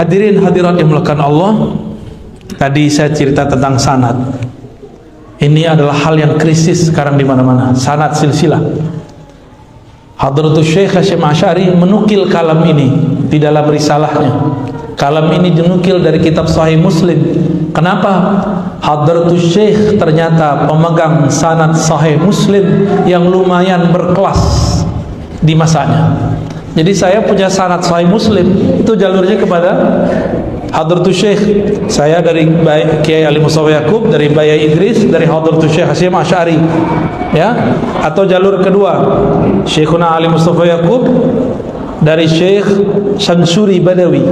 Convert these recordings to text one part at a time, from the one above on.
Hadirin hadirat yang dimuliakan Allah, tadi saya cerita tentang sanad. Ini adalah hal yang krisis sekarang di mana-mana. Sanad silsilah. Hadratus Syekh Hasyim Asy'ari menukil kalam ini di dalam risalahnya. Kalam ini dinukil dari kitab Sahih Muslim. Kenapa? Hadratus Syekh ternyata pemegang sanad Sahih Muslim yang lumayan berkelas di masanya. Jadi saya punya sanad Sahih Muslim, itu jalurnya kepada Hadratus Syekh. Saya dari Kiai Ali Mustafa Yaqub, dari Baya Idris, dari Hadratus Syekh Hasyim Asy'ari, ya. Atau jalur kedua, Syekhuna Ali Mustafa Yaqub dari Syekh Syamsuri Badawi,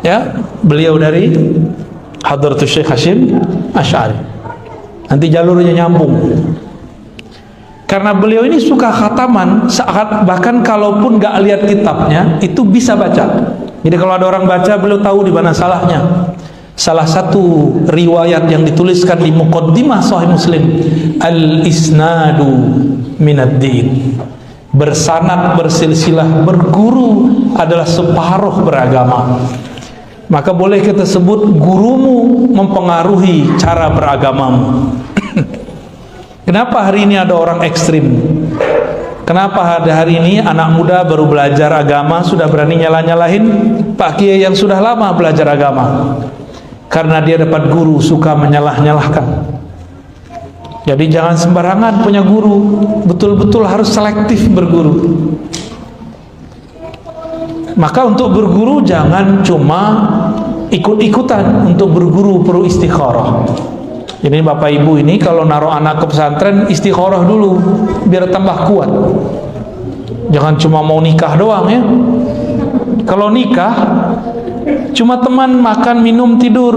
ya. Beliau dari Hadratus Syekh Hasyim Asy'ari. Nanti jalurnya nyambung. Karena beliau ini suka khataman, bahkan kalaupun gak lihat kitabnya, itu bisa baca. Jadi kalau ada orang baca, beliau tahu di mana salahnya. Salah satu riwayat yang dituliskan di Muqaddimah Sahih Muslim, al-isnadu minad-din. Bersanad, bersilsilah, berguru adalah separuh beragama. Maka boleh kita sebut gurumu mempengaruhi cara beragamamu. Kenapa hari ini ada orang ekstrim? Kenapa hari ini anak muda baru belajar agama sudah berani nyalah-nyalahin Pak Kiai yang sudah lama belajar agama? Karena dia dapat guru suka menyalah-nyalahkan. Jadi jangan sembarangan punya guru, betul-betul harus selektif berguru. Maka untuk berguru jangan cuma ikut-ikutan. Untuk berguru perlu istikharah. Jadi bapak ibu ini kalau naruh anak ke pesantren, istikharah dulu biar tambah kuat. Jangan cuma mau nikah doang ya. Kalau nikah cuma teman makan minum tidur.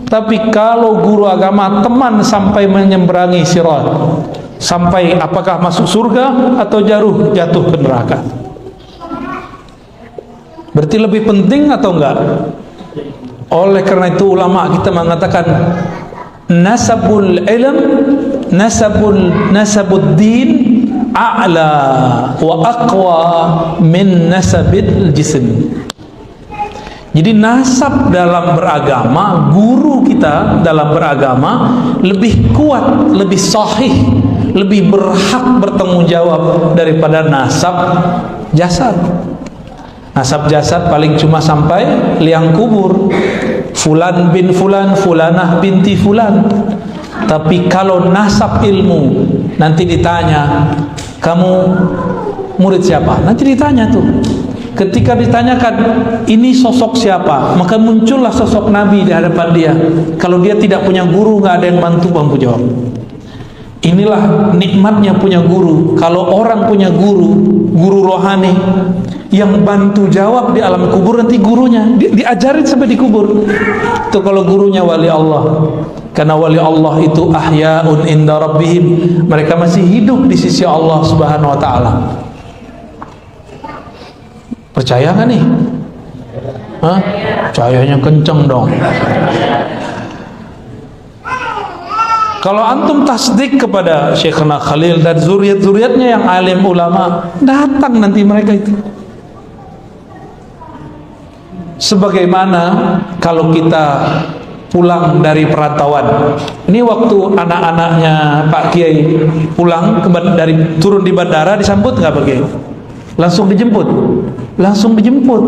Tapi kalau guru agama teman sampai menyeberangi sirat, sampai apakah masuk surga atau jatuh ke neraka. Berarti lebih penting atau enggak? Oleh karena itu ulama kita mengatakan nasabul ilm, nasabud din a'la wa aqwa min nasabil jism. Jadi nasab dalam beragama, guru kita dalam beragama lebih kuat, lebih sahih, lebih berhak bertanggung jawab daripada nasab jasad. Nasab jasad paling cuma sampai liang kubur, fulan bin fulan, fulanah binti fulan. Tapi kalau nasab ilmu, nanti ditanya, kamu murid siapa? Nanti ditanya tuh. Ketika ditanyakan ini sosok siapa, maka muncullah sosok Nabi di hadapan dia. Kalau dia tidak punya guru, nggak ada yang bantu jawab. Inilah nikmatnya punya guru. Kalau orang punya guru, guru rohani yang bantu jawab di alam kubur, nanti gurunya diajarin sampai di kubur. Itu kalau gurunya wali Allah. Karena wali Allah itu ahya'un inda rabbihim, mereka masih hidup di sisi Allah Subhanahu wa taala. Percaya nggak nih? Hah? Percayanya kenceng dong. Kalau antum tasdik kepada Syekhna Khalil dan zuriat-zuriatnya yang alim ulama, datang nanti mereka itu. Sebagaimana kalau kita pulang dari perantauan, ini waktu anak-anaknya Pak Kiai pulang dari turun di bandara, disambut nggak Pak Kiai? Langsung dijemput, langsung dijemput.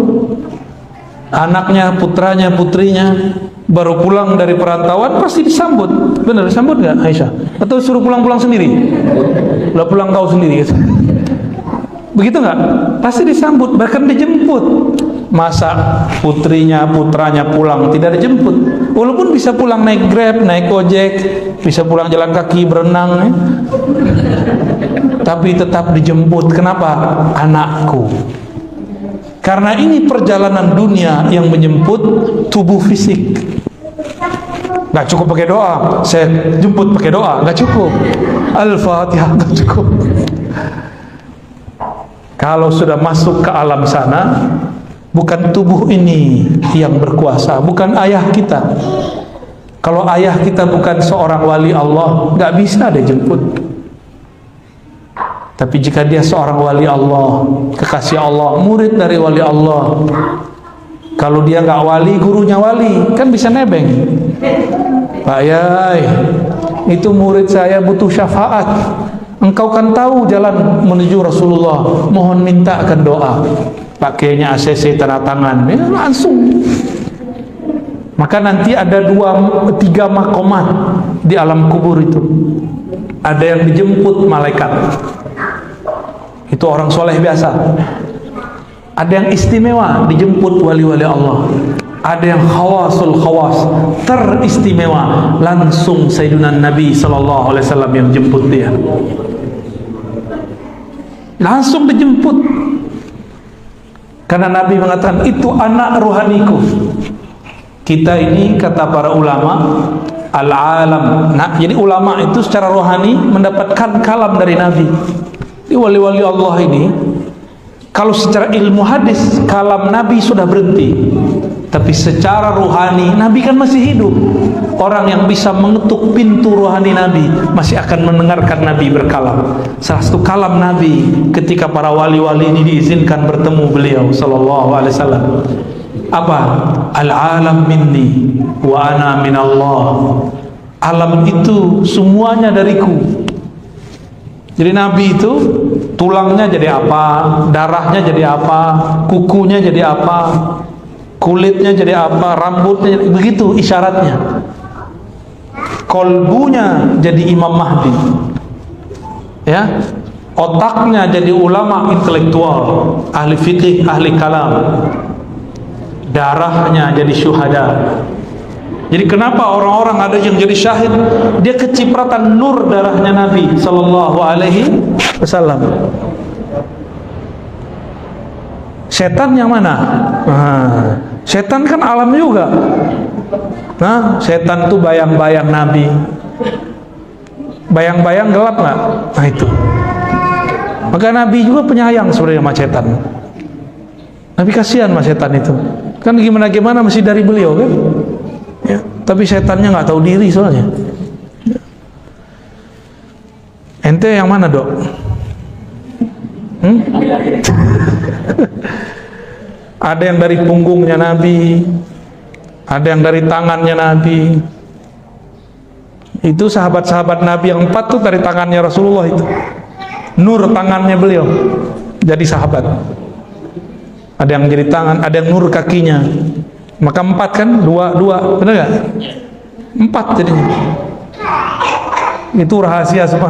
Anaknya, putranya, putrinya baru pulang dari perantauan pasti disambut. Benar disambut nggak Aisyah? Atau suruh pulang-pulang sendiri? Udah pulang kau sendiri gitu. Begitu nggak? Pasti disambut, bahkan dijemput. Masa putrinya, putranya pulang tidak dijemput? Walaupun bisa pulang naik Grab, naik ojek, bisa pulang jalan kaki, berenang ya. Tapi tetap dijemput. Kenapa? Anakku. Karena ini perjalanan dunia yang menjemput tubuh fisik. Gak cukup pakai doa, saya jemput pakai doa, gak cukup. Al-Fatihah gak cukup. Kalau sudah masuk ke alam sana, bukan tubuh ini yang berkuasa, bukan ayah kita. Kalau ayah kita bukan seorang wali Allah, gak bisa dia jemput. Tapi jika dia seorang wali Allah, kekasih Allah, murid dari wali Allah, Kalau dia nggak wali, gurunya wali, kan bisa nebeng. Pak Yai, itu murid saya butuh syafaat. Engkau kan tahu jalan menuju Rasulullah, mohon mintakan doa. Pakainya ACC tanda tangan, ya, langsung. Maka nanti ada 2-3 makomat di alam kubur itu. Ada yang dijemput malaikat, itu orang soleh biasa. Ada yang istimewa, dijemput wali-wali Allah. Ada yang khawasul khawas, teristimewa, langsung Sayyidina Nabi SAW yang jemput dia. Langsung dijemput. Karena Nabi mengatakan, itu anak rohaniku. Kita ini, kata para ulama, al-alam. Nah, jadi ulama itu secara rohani mendapatkan kalam dari Nabi. Di wali-wali Allah ini, kalau secara ilmu hadis kalam Nabi sudah berhenti, tapi secara rohani Nabi kan masih hidup. Orang yang bisa mengetuk pintu rohani Nabi masih akan mendengarkan Nabi berkalam. Salah satu kalam Nabi ketika para wali-wali ini diizinkan bertemu beliau sallallahu alaihi wasallam, apa? Al-alam minni wa ana minallah. Alam itu semuanya dariku. Jadi Nabi itu tulangnya jadi apa, darahnya jadi apa, kukunya jadi apa, kulitnya jadi apa, rambutnya jadi, begitu isyaratnya. Kolbunya jadi Imam Mahdi, ya, otaknya jadi ulama intelektual, ahli fikih, ahli kalam, darahnya jadi syuhada. Jadi kenapa orang-orang ada yang jadi syahid, dia kecipratan nur darahnya Nabi sallallahu alaihi wasallam. Setan yang mana? Nah, setan kan alam juga. Nah, setan itu bayang-bayang Nabi. Bayang-bayang gelap nggak? Nah itu. Maka Nabi juga penyayang sebenarnya sama setan. Nabi kasihan sama setan itu. Kan gimana-gimana masih dari beliau kan? Ya, tapi setannya nggak tahu diri soalnya. Ente yang mana, Dok? Ada yang dari punggungnya Nabi, ada yang dari tangannya Nabi. Itu sahabat-sahabat Nabi yang 4 tuh dari tangannya Rasulullah itu. Nur tangannya beliau jadi sahabat. Ada yang jadi tangan, ada yang nur kakinya. Maka 4 kan, 2, benar gak? 4 jadinya. Itu rahasia semua.